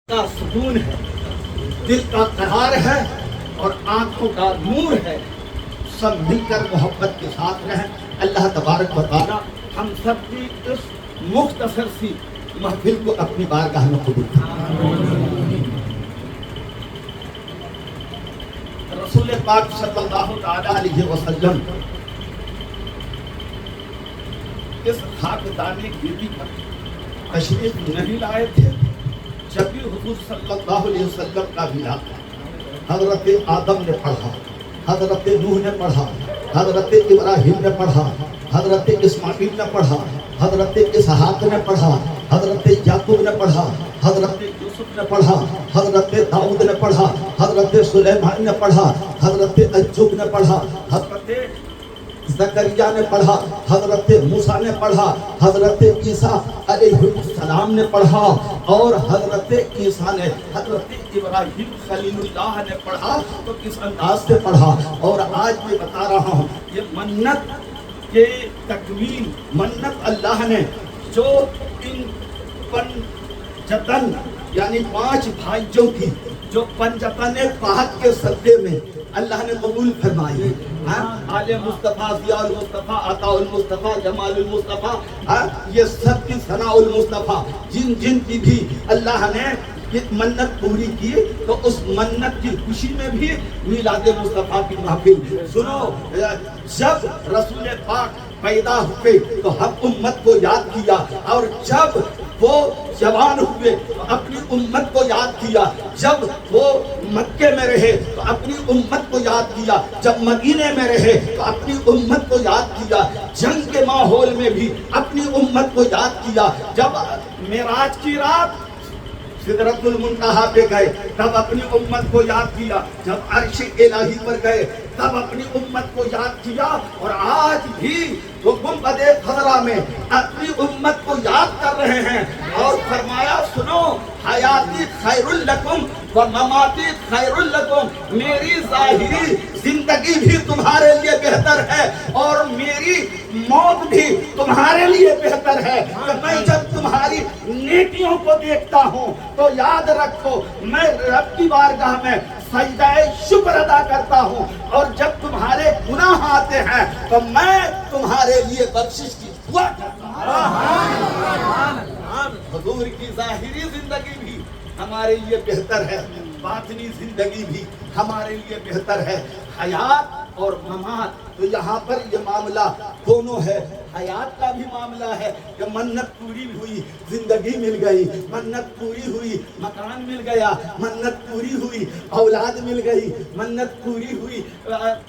کا سکون ہے، دل کا قرار ہے اور آنکھوں کا نور ہے. سب مل کر محبت کے ساتھ رہیں. اللہ تبارک و تعالی ہم سب کی اس مختصر سی محفل کو اپنی بارگاہ میں قبول کرے. رسول پاک صلی اللہ تعالی علیہ وسلم اس خاکدان گیتی پر تشریف نہیں لائے تھے جب بھی حضور صلی اللہ علیہ وسلم کا میلاد حضرت آدم نے پڑھا، حضرت نوح نے پڑھا، حضرت ابراہیم نے پڑھا، حضرت اسماعیل نے پڑھا، حضرت اسحاق نے پڑھا، حضرت یعقوب نے پڑھا، حضرت یوسف نے پڑھا، حضرت داؤد نے پڑھا، حضرت سلیمان نے پڑھا، حضرت ایوب نے پڑھا، حضرت زکریا نے پڑھا، حضرت موسیٰ نے پڑھا، حضرت عیسیٰ علیہ السلام نے پڑھا، اور حضرت عیسیٰ نے حضرت ابراہیم خلیل اللہ نے پڑھا. تو کس انداز سے پڑھا. اور آج میں بتا رہا ہوں یہ منت کے تکمیل، منت اللہ نے جو ان پنجتن یعنی 5 بھائیوں کی جو پنجتن پاک کے صدقے میں اللہ نے قبول فرمائی. آل مصطفیٰ، ضیاء المصطفیٰ، عطاء المصطفیٰ، جمال المصطفیٰ، یہ سب کی ثناء المصطفیٰ، جن جن کی بھی اللہ نے یہ منت پوری کی تو اس منت کی خوشی میں بھی میلاد مصطفیٰ کی محفل. سنو، جب رسول پاک پیدا ہوئے تو ہم امت کو یاد کیا، اور جب وہ جوان ہوئے تو اپنی امت کو یاد کیا، جب وہ مکے میں رہے تو اپنی امت کو یاد کیا، جب مدینے میں رہے تو اپنی امت کو یاد کیا، جنگ کے ماحول میں بھی اپنی امت کو یاد کیا. جب معراج کی رات سدرۃ المنتہا پہ گئے تب اپنی امت کو یاد کیا، جب عرش الہی پر گئے تب اپنی امت کو یاد کیا، اور آج بھی وہ گنبد خضرا میں اپنی امت کو یاد کر رہے ہیں. اور فرمایا سنو، حیاتی خیر لکم و مماتی خیر لکم، میری ظاہری زندگی بھی تمہارے لیے بہتر ہے اور میری موت بھی تمہارے لیے بہتر ہے. میں جب تمہاری نیکیوں کو دیکھتا ہوں تو یاد رکھو میں رب کی بارگاہ میں سجدہ شکر ادا کرتا ہوں، اور جب تمہارے گناہ آتے ہیں تو میں تمہارے لیے بخشش کی دعا کرتا ہوں. حضور کی ظاہری زندگی بھی ہمارے لیے بہتر ہے، باطنی زندگی بھی ہمارے لیے بہتر ہے. حیات اور ممات، تو یہاں پر یہ معاملہ دونوں ہے. حیات کا بھی معاملہ ہے کہ منت پوری ہوئی، زندگی مل گئی، منت پوری ہوئی، مکان مل گیا، منت پوری ہوئی، اولاد مل گئی، منت پوری ہوئی،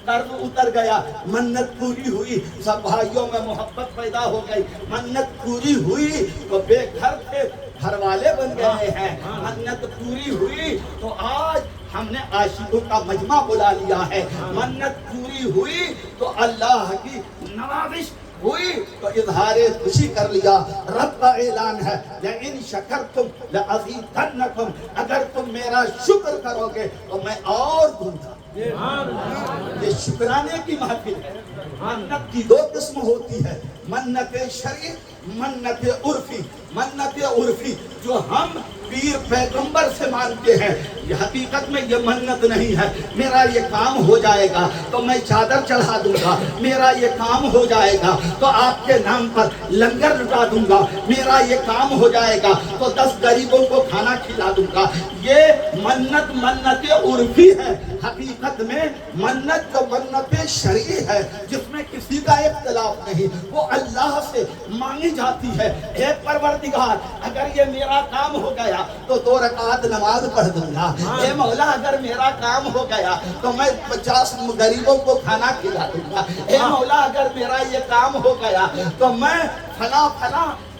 قرض اتر گیا، منت پوری ہوئی، سب بھائیوں میں محبت پیدا ہو گئی، منت پوری ہوئی تو بے گھر تھے گھر والے بن گئے ہیں، منت پوری ہوئی تو آج ہم نے عاشقوں کا مجمع بلا لیا ہے، منت پوری ہوئی تو اللہ کی نوازش ہوئی تو اظہار خوشی کر لیا. رب کا اعلان ہے لئن شکرتم لأزیدنکم، اگر تم میرا شکر کرو گے تو میں اور دوں گا. یہ شکرانے کی محفل ہے. منت کی 2 قسم ہوتی ہے، منت شرعی، منت عرفی. منت عرفی جو ہم پیر پیغمبر سے مانتے ہیں، یہ حقیقت میں یہ منت نہیں ہے. میرا یہ کام ہو جائے گا تو میں چادر چڑھا دوں گا، میرا یہ کام ہو جائے گا تو آپ کے نام پر لنگر لٹا دوں گا، میرا یہ کام ہو جائے گا تو 10 غریبوں کو کھانا کھلا دوں گا. یہ منت عرفی ہے. حقیقت میں منت جو منت شرعی ہے جس میں کسی کا اختلاف نہیں، وہ اللہ سے مانگی جاتی ہے. اے پروردگار، اگر یہ میرا کام ہو گیا تو 2 رکعت نماز پڑھ دوں گا. اے مولا، اگر میرا کام ہو گیا تو میں 50 غریبوں کو کھانا کھلا دوں گا. اے مولا، اگر میرا یہ کام ہو گیا تو میں فلاں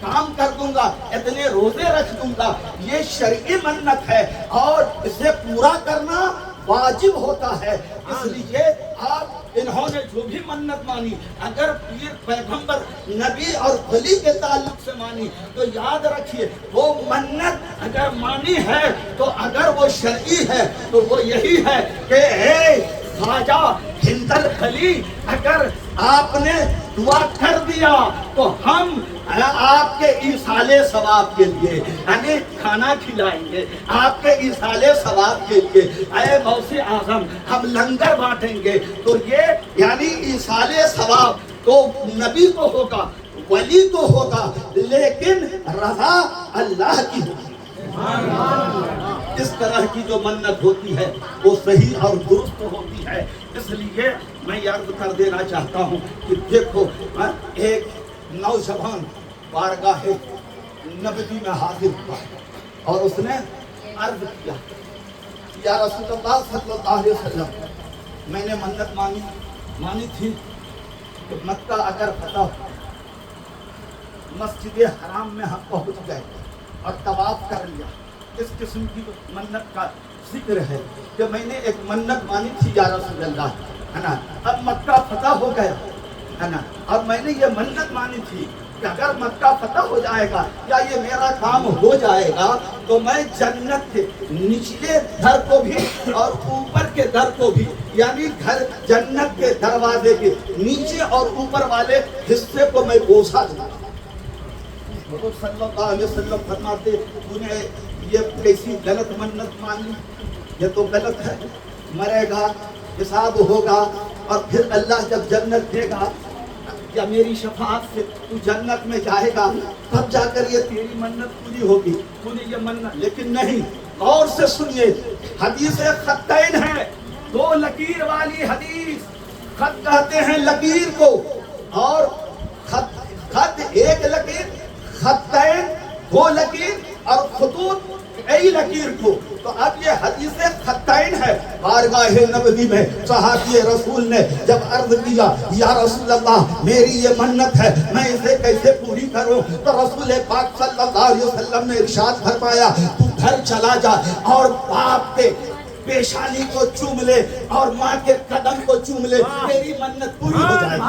کام کر دوں گا، اتنے روزے رکھ دوں گا. یہ شرعی منت ہے اور اسے پورا کرنا واجب ہوتا ہے. اس لیے آپ انہوں نے جو بھی منت مانی، اگر پیر پیغمبر نبی اور ولی کے تعلق سے مانی تو یاد رکھیے وہ منت اگر مانی ہے تو اگر وہ شرعی ہے تو وہ یہی ہے کہ اے خواجہ ہند الخلی، اگر آپ نے دعا کر دیا تو ہم آپ کے ایصال ثواب کے لیے یعنی کھانا کھلائیں گے، آپ کے ایصال ثواب کے لیے اے غوث اعظم ہم لنگر بانٹیں گے۔ تو یہ یعنی ایصال ثواب تو نبی کو ہوگا، ولی کو ہوگا، لیکن رضا اللہ کی ہوگی۔ اس طرح کی جو منت ہوتی ہے وہ صحیح اور درست ہوتی ہے۔ اس لیے میں یہ عرض کر دینا چاہتا ہوں کہ دیکھو ایک نوجوان بارگاہ نبوی میں حاضر ہوا اور اس نے عرض کیا یا رسول اللہ صلی اللہ علیہ وسلم میں نے منت مانی تھی کہ مکہ اگر فتح مسجد حرام میں ہم پہنچ گئے اور طواف کر لیا۔ اس قسم کی منت کا ذکر ہے کہ میں نے ایک منت مانی تھی یا رسول اللہ، ہے نا، اب مکہ فتح ہو گیا، ہے نا، اب میں نے یہ منت مانی تھی کہ اگر مکہ فتح ہو جائے گا یا یہ میرا کام ہو جائے گا تو میں جنت کے نچلے در کو بھی اور اوپر کے در کو بھی یعنی گھر جنت کے دروازے کے نیچے اور اوپر والے حصے کو میں بوسا دوں۔ حضور صلی اللہ علیہ وسلم فرماتے تو نے یہ کیسی غلط منت مان لی، یہ تو غلط ہے، مرے گا، حساب ہوگا اور پھر اللہ جب جنت دے گا یا میری شفاعت سے تو جنت میں جائے گا تب جا کر یہ تیری منت پوری ہوگی، تو نے یہ منت۔ لیکن نہیں، غور سے سنیے، حدیث خطین ہے، دو لکیر والی حدیث۔ خط کہتے ہیں لکیر کو اور خط ایک لکیر، خطین دو لکیر اور خطوط کئی لکیر کو۔ تو اب یہ حدیث خطین ہے۔ بارگاہ نبوی میں صحابی رسول نے جب عرض کیا یا رسول اللہ میری یہ منت ہے میں اسے کیسے پوری کروں، تو رسول پاک صلی اللہ علیہ وسلم نے ارشاد فرمایا تو گھر چلا جا اور باپ کے پیشانی کو چوم لے اور ماں کے قدم کو چوم لے، تیری منت پوری ہو جائے گی،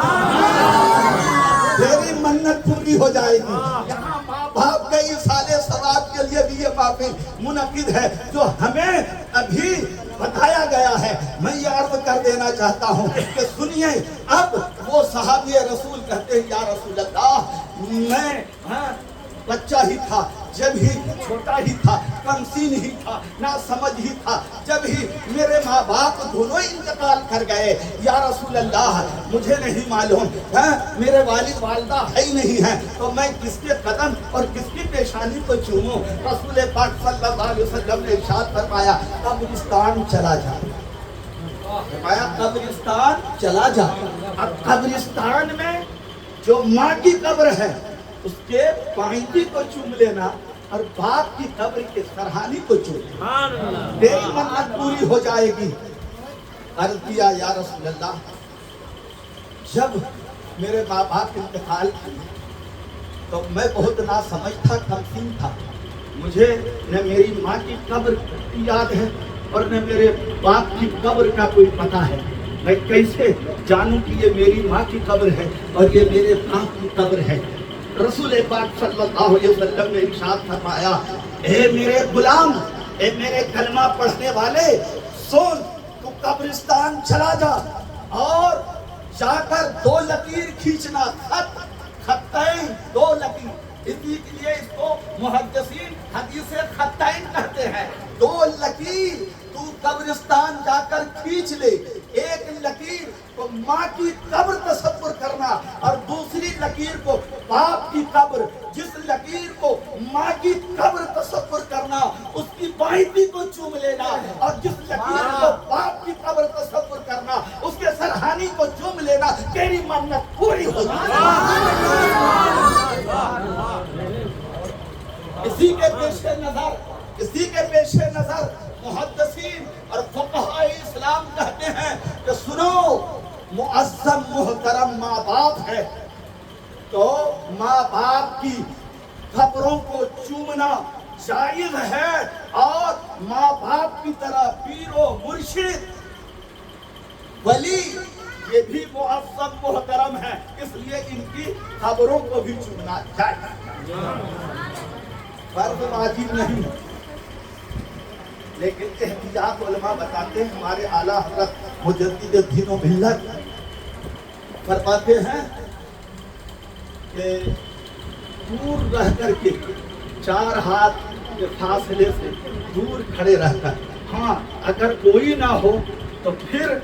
تیری منت پوری ہو جائے گی۔ یہاں ماں باپ کے ایصال ثواب کے لیے بھی یہ محفل منعقد ہے جو ہمیں ابھی بتایا گیا ہے۔ میں یہ عرض کر دینا چاہتا ہوں کہ سنیے، اب وہ صحابی رسول کہتے ہیں یا رسول اللہ میں بچہ ہی تھا، جب ہی چھوٹا ہی تھا، کم سین ہی تھا، نہ سمجھ ہی تھا، جب ہی میرے ماں باپ دونوں انتقال کر گئے، یا رسول اللہ مجھے نہیں معلوم، میرے والد والدہ ہے ہی نہیں ہیں، تو میں کس کے قدم اور کس کی پیشانی کو چوموں؟ رسول پاک صلی اللہ علیہ وسلم نے ارشاد فرمایا قبرستان چلا جا، فرمایا قبرستان چلا جا۔ اب قبرستان میں جو ماں کی قبر ہے اس کے پائنتی کو چوم لینا اور باپ کی قبر کے سرحانی کو چوم لینا، تیری منت پوری ہو جائے گی۔ عرض کیا یا رسول اللہ جب میرے ماں باپ انتقال کیے تو میں بہت ناسمجھ تھا، کمسین تھا، مجھے نہ میری ماں کی قبر کی یاد ہے اور نہ میرے باپ کی قبر کا کوئی پتہ ہے، میں کیسے جانوں کہ یہ میری ماں کی قبر ہے اور یہ میرے باپ کی قبر ہے؟ رسول پاک صلی اللہ علیہ وسلم نے ارشاد فرمایا اے میرے غلام، اے میرے کلمہ پڑھنے والے، سن تو قبرستان چلا جا اور جا کر دو لکیر کھینچنا، خطین دو لکیر، اسی لیے اس کو محدثین حدیث خطین کہتے ہیں۔ دو لکیر تو قبرستان جا کر کھینچ لے، ایک لکیر کو ماں کی قبر تصور کرنا اور دوسری لکیر کو باپ کی قبر، جس لکیر کو ماں کی قبر تصور کرنا اس کی بائیتی کو چوم لینا اور جس لکیر کو باپ کی قبر تصور کرنا اس کے سرحانی کو چوم لینا، تیری منت پوری ہو جائے۔ اسی کے پیش نظر محدثین اور فقہاء اسلام کہتے ہیں کہ سنو، معظم محترم ماں باپ ہے تو ماں باپ کی قبروں کو چومنا جائز ہے، اور ماں باپ کی طرح پیر و مرشد ولی یہ بھی معظم محترم ہے، اس لیے ان کی قبروں کو بھی چومنا جائز، فرض واجب نہیں۔ لیکن احتیاط علماء بتاتے ہیں، ہمارے اعلیٰ حضرت مجدد دین و ملت فرماتے ہیں کہ دور رہ کر کے 4 ہاتھ کے فاصلے سے دور کھڑے رہ کر، ہاں اگر کوئی نہ ہو تو پھر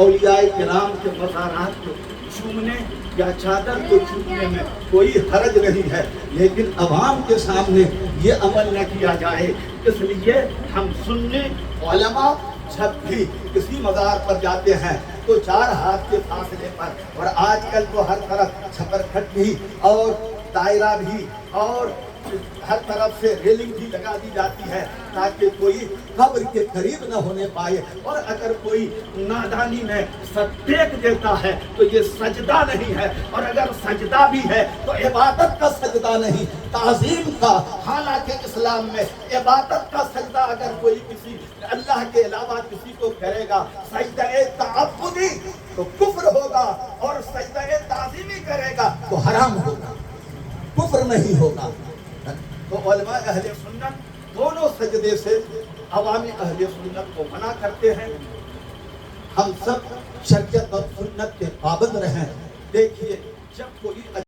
اولیاء کرام کے مزارات کو چومنے یا چادر کو چومنے میں کوئی حرج نہیں ہے، لیکن عوام کے سامنے یہ عمل نہ کیا جائے۔ اس لیے ہم سنی علماء جب بھی کسی مزار پر جاتے ہیں تو 4 ہاتھ کے فاصلے پر، اور آج کل تو ہر طرف چھپر کھٹ بھی اور دائرہ بھی اور ہر طرف سے ریلنگ بھی لگا دی جاتی ہے تاکہ کوئی قبر کے قریب نہ ہونے پائے، اور اگر کوئی نادانی میں سر ٹیک دیتا ہے تو یہ سجدہ نہیں ہے، اور اگر سجدہ بھی ہے تو عبادت کا سجدہ نہیں، تعظیم کا۔ حالانکہ اسلام میں عبادت کا سجدہ اگر کوئی کسی اللہ کے علاوہ کسی کو کرے گا سجدہ تعبدی تو کفر ہوگا، اور سجدہ تعظیمی کرے گا تو حرام ہوگا، کفر نہیں ہوگا۔ تو علماء اہل سنت دونوں سجدے سے عوامی اہل سنت کو منع کرتے ہیں۔ ہم سب شریعت اور سنت کے پابند رہیں۔ دیکھیے